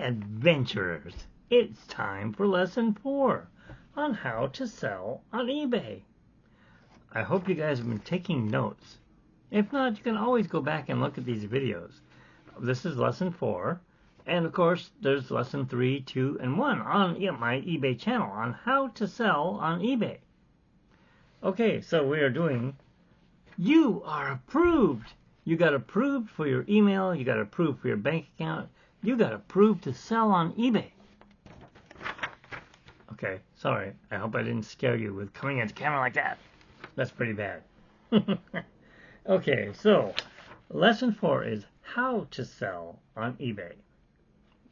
adventurers, it's time for lesson 4 on how to sell on eBay. I hope you guys have been taking notes. If not, you can always go back and look at these videos. This is lesson 4, and of course there's lesson 3, 2, and 1 on my eBay channel on how to sell on eBay. Okay, so we are doing you are approved. You got approved for your email, you got approved for your bank account, you got approved to sell on eBay. Okay, sorry. I hope I didn't scare you with coming at the camera like that. That's pretty bad. Okay, so lesson 4 is how to sell on eBay.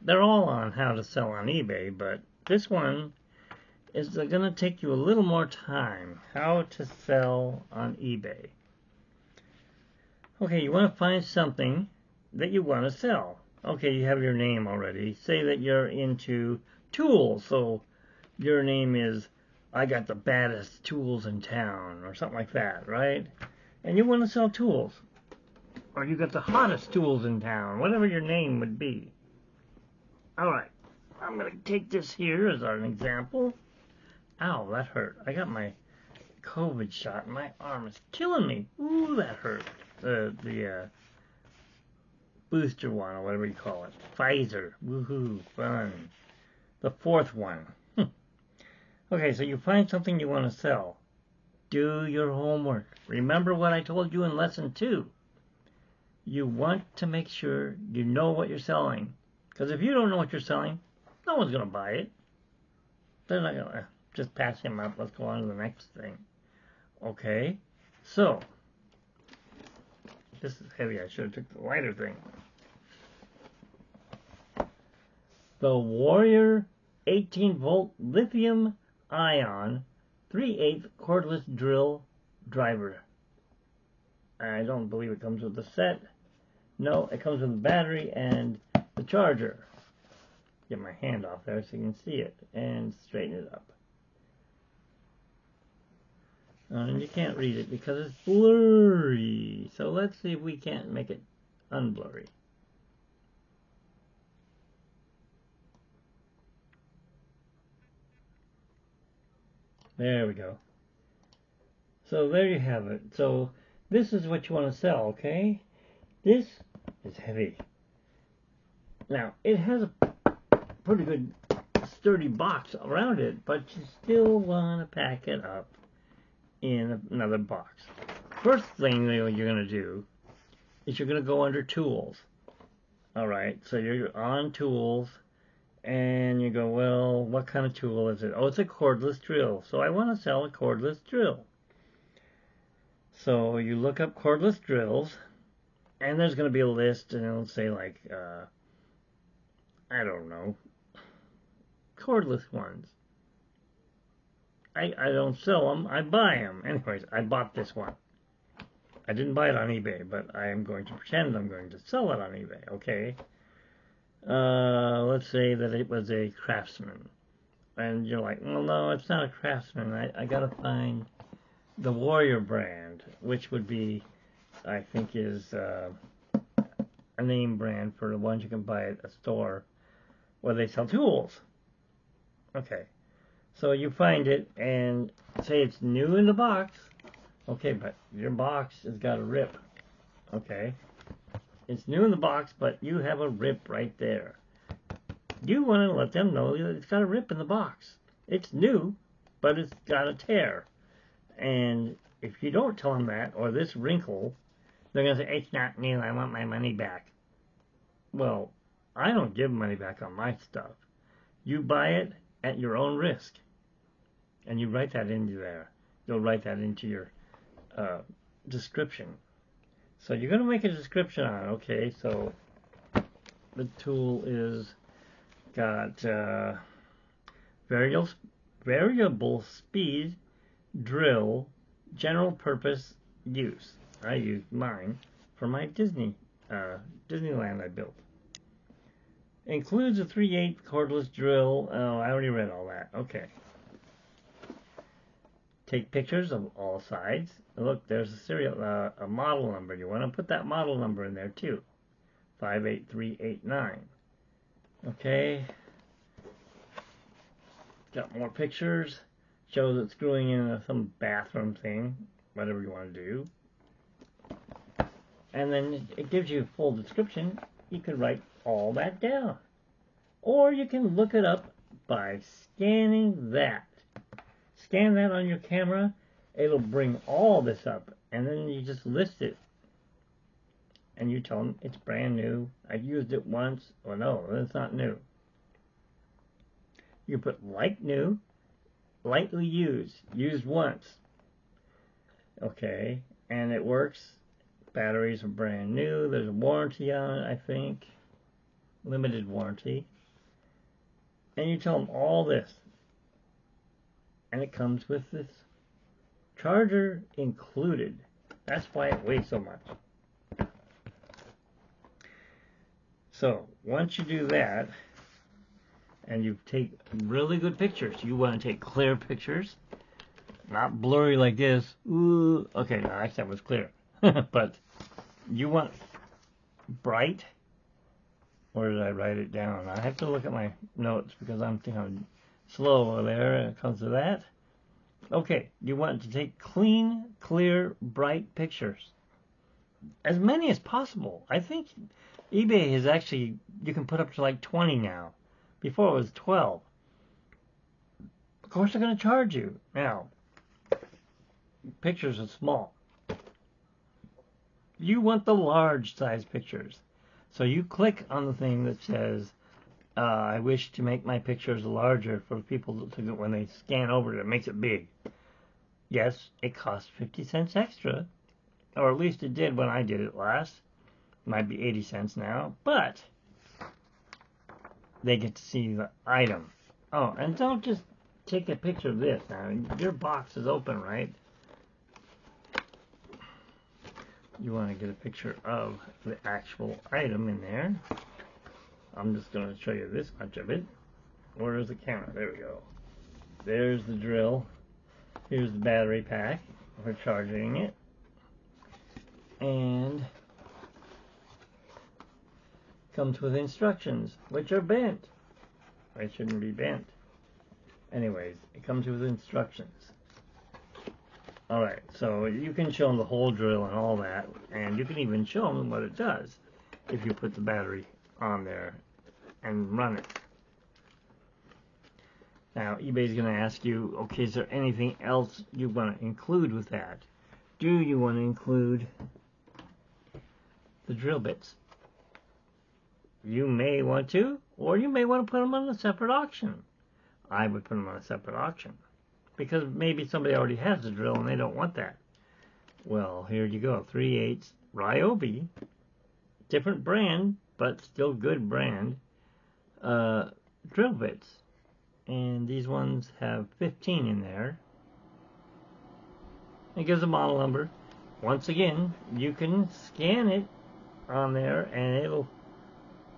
They're all on how to sell on eBay, but this one is going to take you a little more time. How to sell on eBay. Okay, you want to find something that you want to sell. Okay, you have your name already. Say that you're into tools, so your name is I got the baddest tools in town, or something like that, right? And you want to sell tools. Or you got the hottest tools in town, whatever your name would be. Alright, I'm going to take this here as an example. Ow, that hurt. I got my COVID shot and my arm is killing me. Ooh, that hurt. The booster one, or whatever you call it. Pfizer. Woohoo, fun. The 4th one. Okay, so you find something you want to sell. Do your homework. Remember what I told you in lesson 2. You want to make sure you know what you're selling. Because if you don't know what you're selling, no one's going to buy it. They're not going to just pass him up. Let's go on to the next thing. Okay, so this is heavy. I should have took the lighter thing. The Warrior 18-volt lithium-ion 3/8 cordless drill driver. I don't believe it comes with the set. No, it comes with the battery and the charger. Get my hand off there so you can see it and straighten it up. And you can't read it because it's blurry. So let's see if we can't make it unblurry. There we go. So there you have it. So this is what you want to sell, okay? This is heavy. Now, it has a pretty good sturdy box around it, but you still want to pack it up in another box. First thing you're going to do is you're going to go under tools. Alright, so you're on tools and you go, well, what kind of tool is it? Oh, it's a cordless drill. So I want to sell a cordless drill. So you look up cordless drills and there's going to be a list and it'll say like, I don't know, cordless ones. I don't sell them, I buy them. Anyways, I bought this one. I didn't buy it on eBay, but I am going to pretend I'm going to sell it on eBay, okay? Let's say that it was a Craftsman. And you're like, well, no, it's not a Craftsman. I gotta find the Warrior brand, which would be, I think is a name brand for the ones you can buy at a store where they sell tools. Okay. So you find it and say it's new in the box. Okay, but your box has got a rip. Okay. It's new in the box, but you have a rip right there. You want to let them know that it's got a rip in the box. It's new, but it's got a tear. And if you don't tell them that, or this wrinkle, they're going to say, it's not new, I want my money back. Well, I don't give money back on my stuff. You buy it at your own risk. And you write that into there. You'll write that into your description. So you're going to make a description on it. Okay, so the tool is got variable speed drill, general purpose use. I used mine for my Disneyland I built. Includes a 3/8 cordless drill. Oh, I already read all that. Okay. Take pictures of all sides. Look, there's a model number. You want to put that model number in there too. 58389. Okay. Got more pictures. Shows it screwing in some bathroom thing, whatever you want to do. And then it gives you a full description. You can write all that down. Or you can look it up by scanning that. Scan that on your camera. It'll bring all this up. And then you just list it. And you tell them it's brand new. I used it once. Or no, it's not new. You put like new, lightly used, used once. Okay, and it works. Batteries are brand new. There's a warranty on it, I think. Limited warranty. And you tell them all this. And it comes with this charger included. That's why it weighs so much. So, once you do that, and you take really good pictures, you want to take clear pictures, not blurry like this. Ooh, okay, no, actually that was clear. But you want bright. Or did I write it down? I have to look at my notes because I'm thinking slow over there when it comes to that. Okay, you want to take clean, clear, bright pictures. As many as possible. I think eBay is actually, you can put up to like 20 now. Before it was 12. Of course they're going to charge you. Now, pictures are small. You want the large size pictures. So you click on the thing that says, I wish to make my pictures larger for people to when they scan over it makes it big. Yes, it costs 50 cents extra, or at least it did when I did it last. It might be 80 cents now, but they get to see the item. Oh, and don't just take a picture of this. Now, your box is open, right? You want to get a picture of the actual item in there. I'm just going to show you this much of it. Where is the camera? There we go. There's the drill. Here's the battery pack for charging it. And comes with instructions, which are bent. They shouldn't be bent. Anyways, it comes with instructions. Alright, so you can show them the whole drill and all that, and you can even show them what it does if you put the battery on there and run it. Now, eBay's going to ask you, okay, is there anything else you want to include with that? Do you want to include the drill bits? You may want to, or you may want to put them on a separate auction. I would put them on a separate auction. Because maybe somebody already has the drill and they don't want that. Well, here you go. 3/8 Ryobi. Different brand, but still good brand. Drill bits. And these ones have 15 in there. It gives a model number. Once again, you can scan it on there and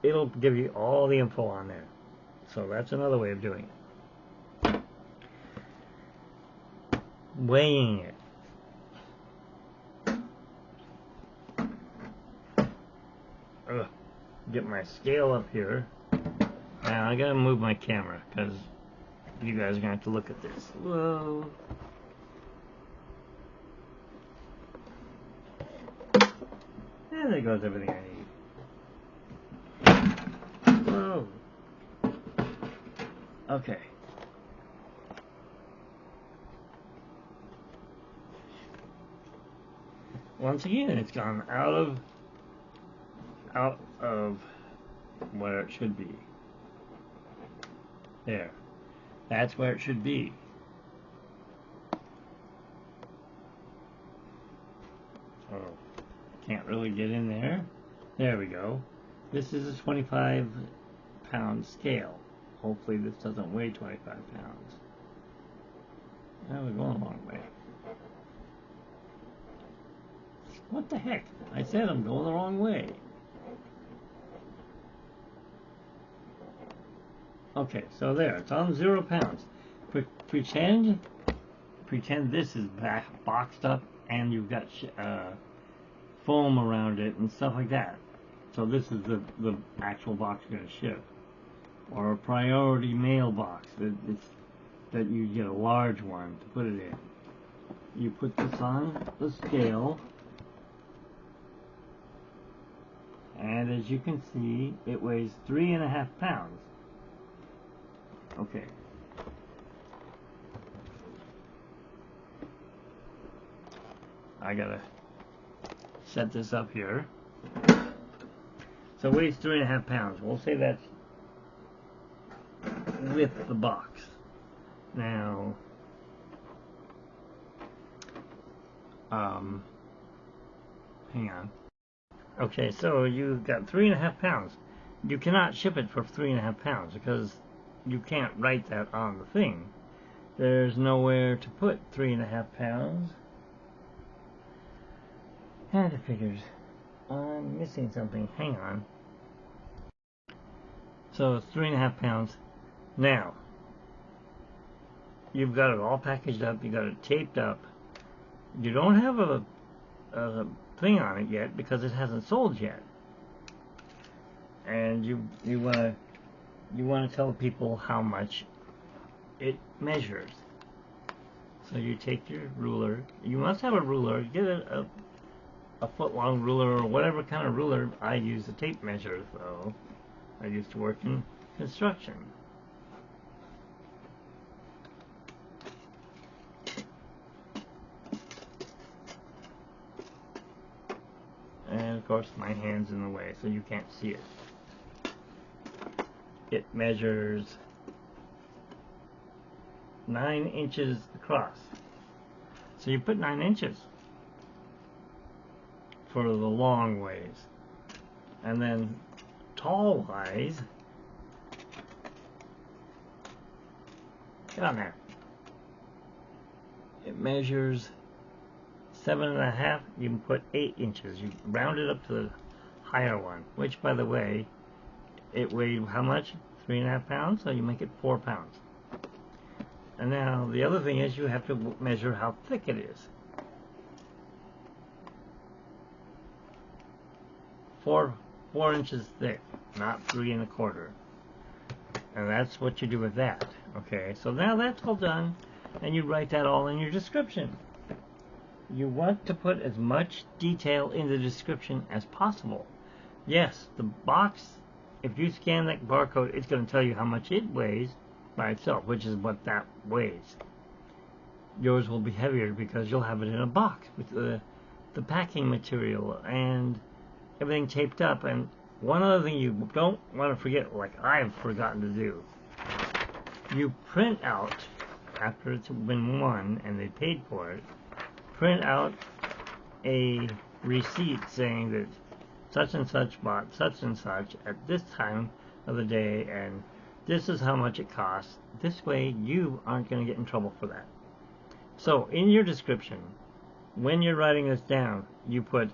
it'll give you all the info on there. So that's another way of doing it. Weighing it. Ugh. Get my scale up here. Now I gotta move my camera because you guys are gonna have to look at this. Whoa. And there goes everything I need. Whoa. Okay. Once again, it's gone out of where it should be. There. That's where it should be. Oh, can't really get in there. There we go. This is a 25-pound scale. Hopefully this doesn't weigh 25 pounds. Now we're going a long way. What the heck? I said I'm going the wrong way. Okay, so there, it's on 0 pounds. Pretend this is boxed up and you've got foam around it and stuff like that. So this is the actual box you're going to ship. or a priority mailbox that you get a large one to put it in. You put this on the scale, and as you can see, it weighs 3.5 pounds. Okay. I gotta set this up here. So it weighs 3.5 pounds. We'll say that's with the box. Now, hang on. Okay, so you've got 3.5 pounds. You cannot ship it for 3.5 pounds because you can't write that on the thing. There's nowhere to put 3.5 pounds. And it figures I'm missing something. Hang on. So it's 3.5 pounds. Now, you've got it all packaged up. You got it taped up. You don't have a thing on it yet because it hasn't sold yet. And you want to tell people how much it measures. So you take your ruler. You must have a ruler. Get a foot-long ruler or whatever kind of ruler. I use a tape measure, though. I used to work in construction. And of course my hand's in the way, so you can't see it. It measures 9 inches across. So you put 9 inches for the long ways. And then tall wise, get on there. It measures 7.5. You can put 8 inches. You round it up to the higher one, which, by the way, it weighed how much? 3.5 pounds. So you make it 4 pounds. And now the other thing is you have to measure how thick it is. 4 inches thick, not 3 1/4. And that's what you do with that. Okay, so now that's all done, and you write that all in your description. You want to put as much detail in the description as possible. Yes, the box, if you scan that barcode, it's going to tell you how much it weighs by itself, which is what that weighs. Yours will be heavier because you'll have it in a box with the packing material and everything taped up. And one other thing you don't want to forget, like I've forgotten to do, you print out, after it's been won and they paid for it, print out a receipt saying that such and such bought such and such at this time of the day, and this is how much it costs. This way you aren't going to get in trouble for that. So in your description, when you're writing this down, you put,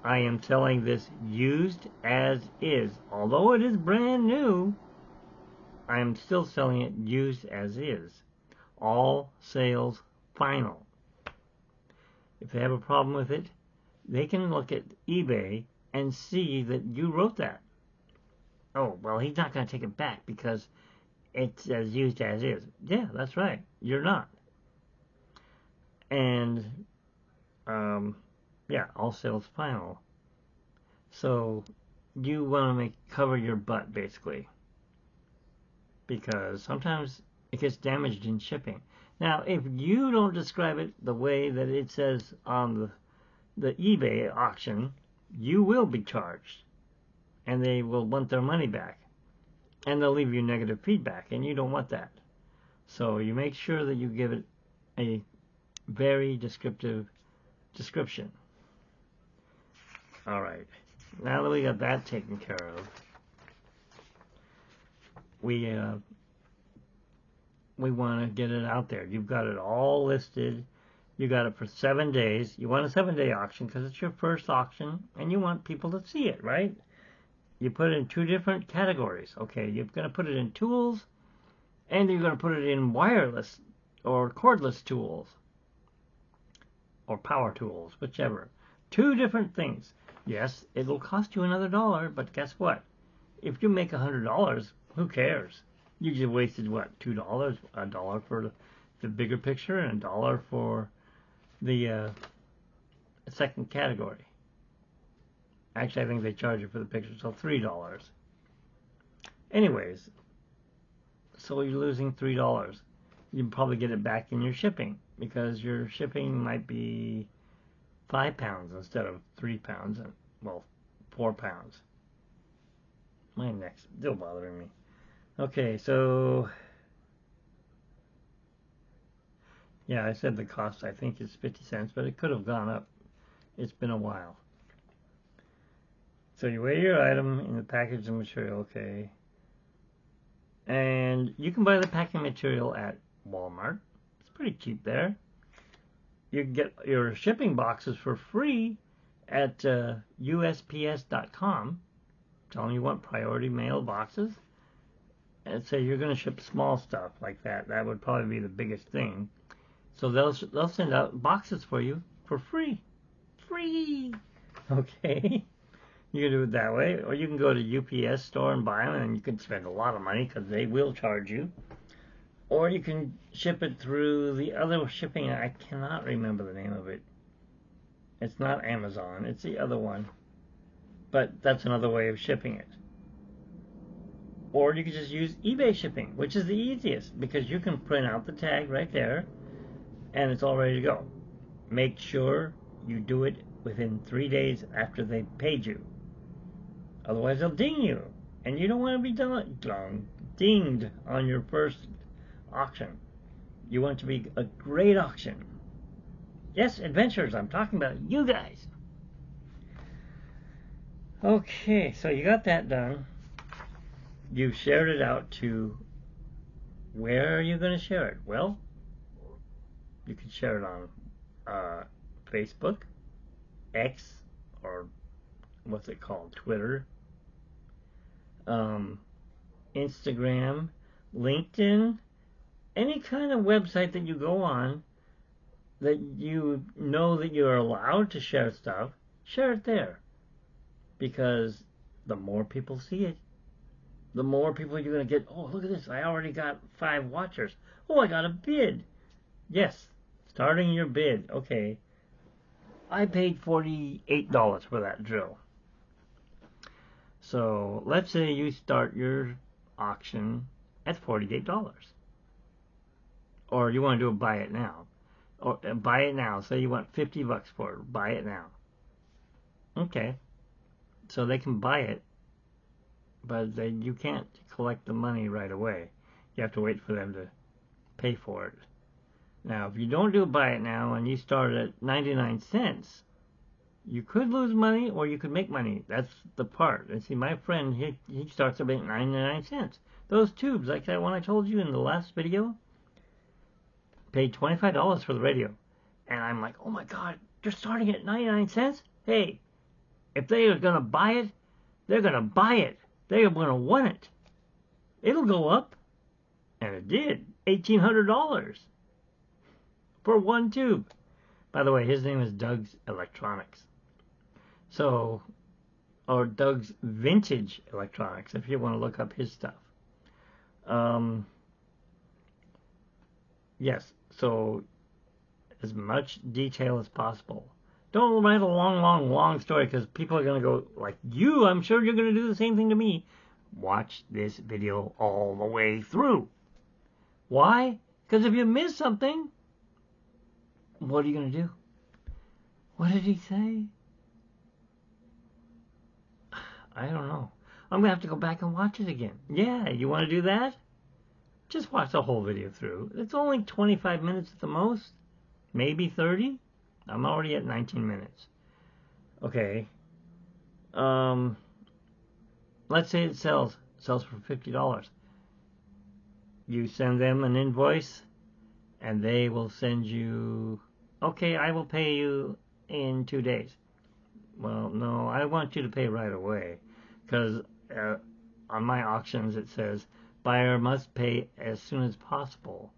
I am selling this used as is. Although it is brand new, I am still selling it used as is. All sales final. If they have a problem with it, they can look at eBay and see that you wrote that. Oh, well, he's not going to take it back because it says used as is. Yeah, that's right. You're not. And, yeah, all sales final. So you want to cover your butt, basically, because sometimes it gets damaged in shipping. Now, if you don't describe it the way that it says on the eBay auction, you will be charged, and they will want their money back, and they'll leave you negative feedback, and you don't want that. So you make sure that you give it a very descriptive description. All right. Now that we got that taken care of, we want to get it out there. You've got it all listed. You got it for 7 days. You want a 7-day auction because it's your first auction, and you want people to see it, right? You put it in 2 different categories. Okay, you're going to put it in tools, and you're going to put it in wireless or cordless tools or power tools, whichever. 2 different things. Yes, it'll cost you another $1, but guess what? If you make $100, Who cares? You just wasted what, $2? $1 for the bigger picture and $1 for the second category. Actually, I think they charge you for the picture, so $3. Anyways, so you're losing $3. You can probably get it back in your shipping because your shipping might be 5 pounds instead of 3 pounds, and well, 4 pounds. My neck's still bothering me. Okay, so yeah, I said the cost I think is 50 cents, but it could have gone up. It's been a while. So you weigh your item in the packaging material, okay. And you can buy the packing material at Walmart. It's pretty cheap there. You can get your shipping boxes for free at USPS.com. Tell them you want priority mail boxes. And say you're going to ship small stuff like that. That would probably be the biggest thing. So they'll send out boxes for you for free. Free! Okay. You can do it that way. Or you can go to UPS store and buy them, and you can spend a lot of money because they will charge you. Or you can ship it through the other shipping. I cannot remember the name of it. It's not Amazon. It's the other one. But that's another way of shipping it. Or you can just use eBay shipping, which is the easiest because you can print out the tag right there and it's all ready to go. Make sure you do it within 3 days after they paid you. Otherwise they'll ding you. And you don't want to be dinged on your first auction. You want it to be a great auction. Yes, adventurers, I'm talking about you guys. Okay, so you got that done. You've shared it out to, where are you going to share it? Well, you can share it on Facebook, X, or what's it called, Twitter, Instagram, LinkedIn, any kind of website that you go on that you know that you're allowed to share stuff, share it there. Because the more people see it, the more people you're going to get. Oh, look at this. I already got 5 watchers. Oh, I got a bid. Yes, starting your bid. Okay. I paid $48 for that drill. So let's say you start your auction at $48. Or you want to do a buy it now. Or buy it now. Say you want $50 for it. Buy it now. Okay. So they can buy it, but you can't collect the money right away. You have to wait for them to pay for it. Now, if you don't do buy it now and you start at 99 cents, you could lose money or you could make money. That's the part. And see, my friend, he starts at 99 cents. Those tubes, like that one I told you in the last video, paid $25 for the radio. And I'm like, oh my God, they're starting at 99 cents? Hey, if they are going to buy it, they're going to buy it. They are going to want it. It'll go up. And it did. $1,800 for one tube. By the way, his name is Doug's Electronics. So, or Doug's Vintage Electronics, if you want to look up his stuff. Yes, so as much detail as possible. Don't write a long story because people are going to go, like you, I'm sure you're going to do the same thing to me. Watch this video all the way through. Why? Because if you miss something, what are you going to do? What did he say? I don't know. I'm going to have to go back and watch it again. Yeah, you want to do that? Just watch the whole video through. It's only 25 minutes at the most. Maybe 30. I'm already at 19 minutes. Okay. Let's say it sells for $50. You send them an invoice, and they will send you, okay, I will pay you in 2 days. Well, no, I want you to pay right away, because on my auctions it says, buyer must pay as soon as possible.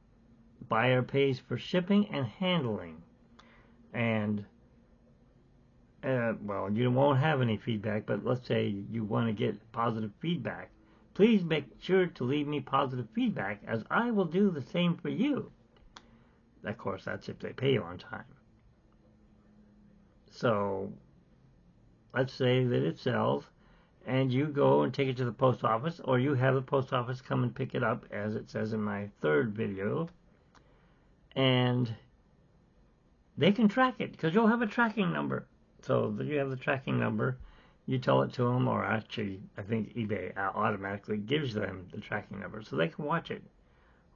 Buyer pays for shipping and handling. And, well, you won't have any feedback, but let's say you want to get positive feedback. Please make sure to leave me positive feedback, as I will do the same for you. Of course, that's if they pay you on time. So, let's say that it sells, and you go and take it to the post office, or you have the post office come and pick it up, as it says in my third video, and they can track it, because you'll have a tracking number. So you have the tracking number, you tell it to them, or actually, I think eBay automatically gives them the tracking number, so they can watch it.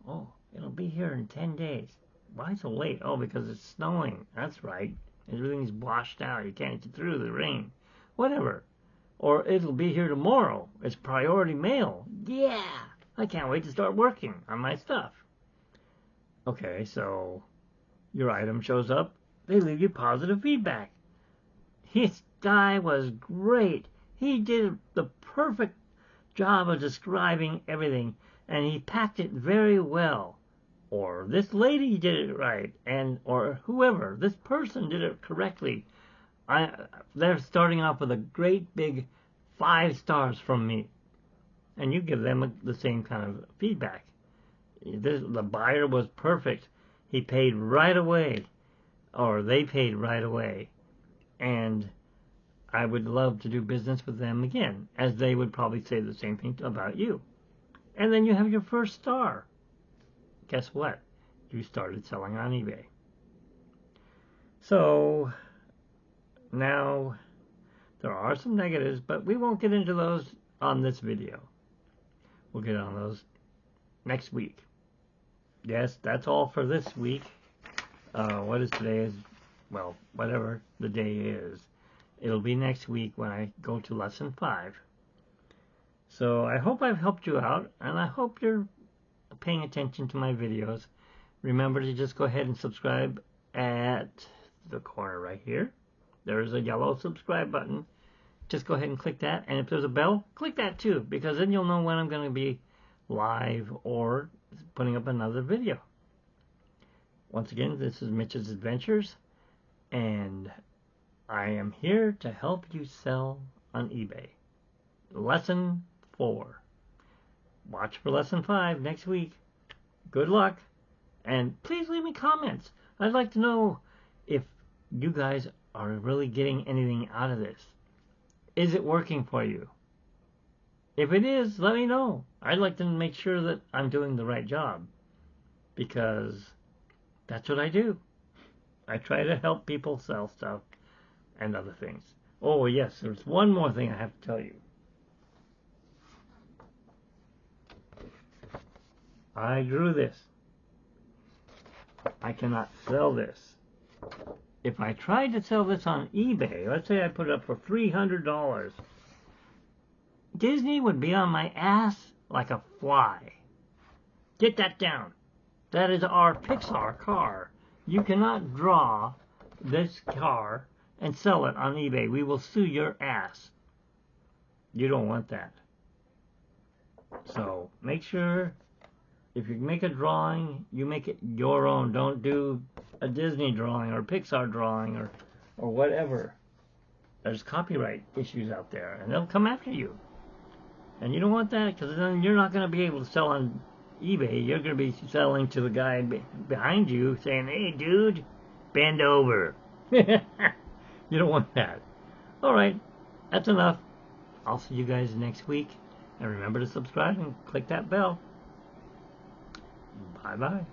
Oh, it'll be here in 10 days. Why so late? Oh, because it's snowing. That's right. Everything's washed out. You can't get through the rain. Whatever. Or it'll be here tomorrow. It's priority mail. Yeah! I can't wait to start working on my stuff. Okay, so your item shows up. They leave you positive feedback. This guy was great. He did the perfect job of describing everything, and he packed it very well. Or this lady did it right, or whoever, this person did it correctly. They're starting off with a great big 5 stars from me, and you give them the same kind of feedback. The buyer was perfect. He paid right away, or they paid right away, and I would love to do business with them again, as they would probably say the same thing about you. And then you have your first star. Guess what? You started selling on eBay. So now there are some negatives, but we won't get into those on this video. We'll get on those next week. Yes, that's all for this week. What is today? Well, whatever the day is. It'll be next week when I go to lesson 5. So I hope I've helped you out, and I hope you're paying attention to my videos. Remember to just go ahead and subscribe at the corner right here. There's a yellow subscribe button. Just go ahead and click that, and if there's a bell, click that too, because then you'll know when I'm going to be live or putting up another video. Once again, this is Mitch's Adventures, and I am here to help you sell on eBay. Lesson 4. Watch for lesson 5 next week. Good luck. And please leave me comments. I'd like to know if you guys are really getting anything out of this. Is it working for you? If it is, let me know. I'd like to make sure that I'm doing the right job, because that's what I do. I try to help people sell stuff and other things. Oh yes, there's one more thing I have to tell you. I drew this. I cannot sell this. If I tried to sell this on eBay, let's say I put it up for $300, Disney would be on my ass like a fly. Get that down. That is our Pixar car. You cannot draw this car and sell it on eBay. We will sue your ass. You don't want that. So make sure, if you make a drawing, you make it your own. Don't do a Disney drawing or Pixar drawing or whatever. There's copyright issues out there, and they'll come after you. And you don't want that, because then you're not going to be able to sell on eBay. You're going to be selling to the guy behind you saying, "Hey, dude, bend over." You don't want that. All right, that's enough. I'll see you guys next week. And remember to subscribe and click that bell. Bye-bye.